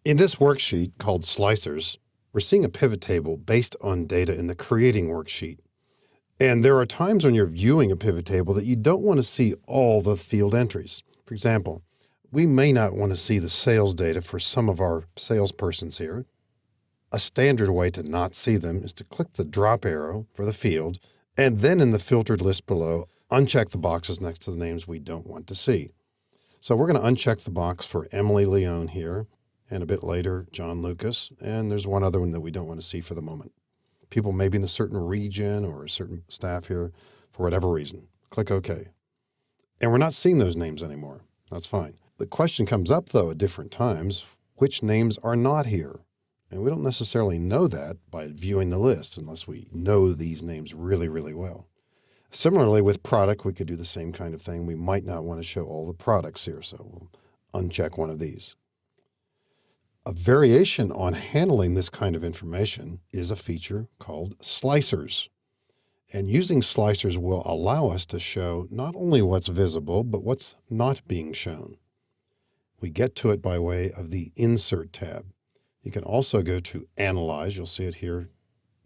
In this worksheet called Slicers, we're seeing a pivot table based on data in the Creating worksheet. And there are times when you're viewing a pivot table that you don't want to see all the field entries. For example, we may not want to see the sales data for some of our salespersons here. A standard way to not see them is to click the drop arrow for the field, and then in the filtered list below, uncheck the boxes next to the names we don't want to see. So we're going to uncheck the box for Emily Leone here, and a bit later, John Lucas, and there's one other one that we don't want to see for the moment. People may be in a certain region or a certain staff here for whatever reason. Click OK. And we're not seeing those names anymore. That's fine. The question comes up, though, at different times, which names are not here? And we don't necessarily know that by viewing the list unless we know these names really, really well. Similarly, with product, we could do the same kind of thing. We might not want to show all the products here, so we'll uncheck one of these. A variation on handling this kind of information is a feature called slicers. And using slicers will allow us to show not only what's visible, but what's not being shown. We get to it by way of the Insert tab. You can also go to Analyze. You'll see it here,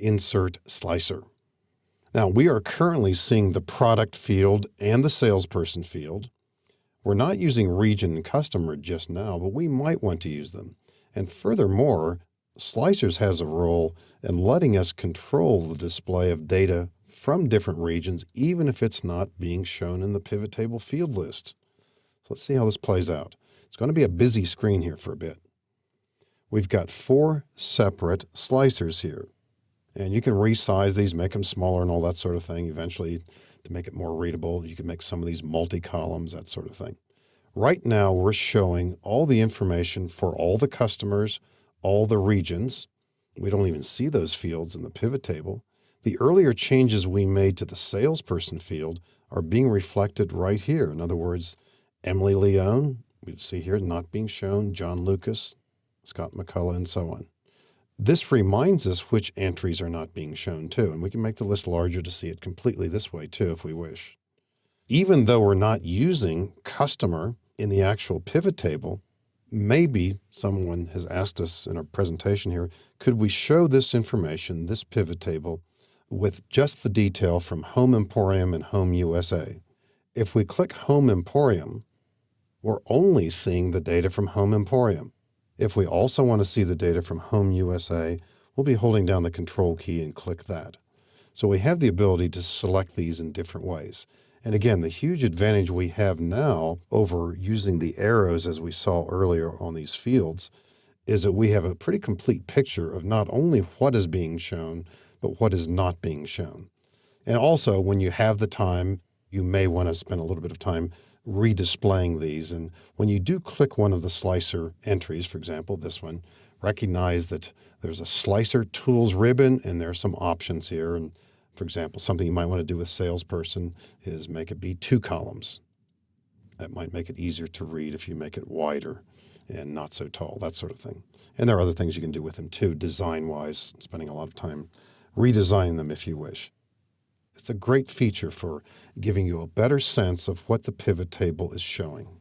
Insert Slicer. Now, we are currently seeing the product field and the salesperson field. We're not using region and customer just now, but we might want to use them. And furthermore, Slicers has a role in letting us control the display of data from different regions, even if it's not being shown in the pivot table field list. So let's see how this plays out. It's going to be a busy screen here for a bit. We've got 4 separate slicers here. And you can resize these, make them smaller and all that sort of thing. Eventually, to make it more readable, you can make some of these multi-columns, that sort of thing. Right now, we're showing all the information for all the customers, all the regions. We don't even see those fields in the pivot table. The earlier changes we made to the salesperson field are being reflected right here. In other words, Emily Leone, we see here not being shown, John Lucas, Scott McCullough, and so on. This reminds us which entries are not being shown too, and we can make the list larger to see it completely this way too if we wish. Even though we're not using customer in the actual pivot table, maybe someone has asked us in our presentation here, could we show this information, this pivot table, with just the detail from Home Emporium and Home USA? If we click Home Emporium, we're only seeing the data from Home Emporium. If we also want to see the data from Home USA, we'll be holding down the Control key and click that. So we have the ability to select these in different ways. And again, the huge advantage we have now over using the arrows as we saw earlier on these fields is that we have a pretty complete picture of not only what is being shown, but what is not being shown. And also, when you have the time, you may want to spend a little bit of time redisplaying these. And when you do click one of the slicer entries, for example, this one, recognize that there's a slicer tools ribbon and there are some options here. And for example, something you might want to do with salesperson is make it be 2 columns. That might make it easier to read if you make it wider and not so tall, that sort of thing. And there are other things you can do with them too, design-wise, spending a lot of time redesigning them if you wish. It's a great feature for giving you a better sense of what the pivot table is showing.